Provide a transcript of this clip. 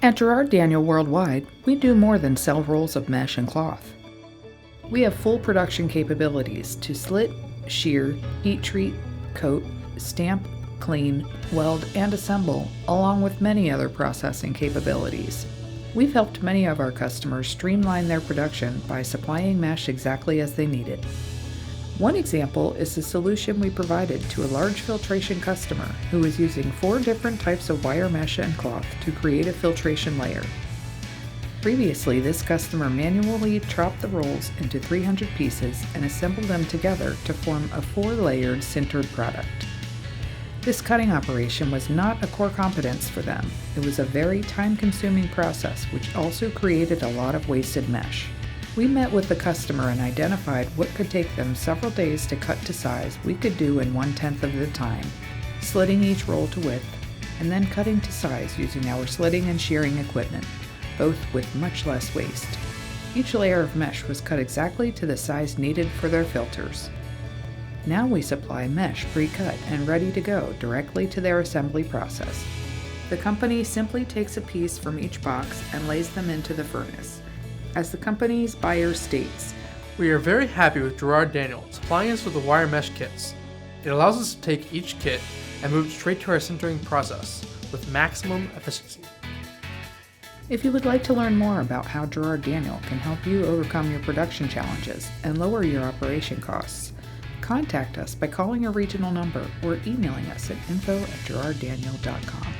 At Gerard Daniel Worldwide, we do more than sell rolls of mesh and cloth. We have full production capabilities to slit, shear, heat treat, coat, stamp, clean, weld, and assemble, along with many other processing capabilities. We've helped many of our customers streamline their production by supplying mesh exactly as they need it. One example is the solution we provided to a large filtration customer who was using 4 different types of wire mesh and cloth to create a filtration layer. Previously, this customer manually chopped the rolls into 300 pieces and assembled them together to form a 4-layered sintered product. This cutting operation was not a core competence for them. It was a very time-consuming process, which also created a lot of wasted mesh. We met with the customer and identified what could take them several days to cut to size we could do in 1/10 of the time, slitting each roll to width, and then cutting to size using our slitting and shearing equipment, both with much less waste. Each layer of mesh was cut exactly to the size needed for their filters. Now we supply mesh pre-cut and ready to go directly to their assembly process. The company simply takes a piece from each box and lays them into the furnace. As the company's buyer states, "We are very happy with Gerard Daniel supplying us with the wire mesh kits. It allows us to take each kit and move it straight to our sintering process with maximum efficiency." If you would like to learn more about how Gerard Daniel can help you overcome your production challenges and lower your operation costs, contact us by calling a regional number or emailing us at info@gerarddaniel.com.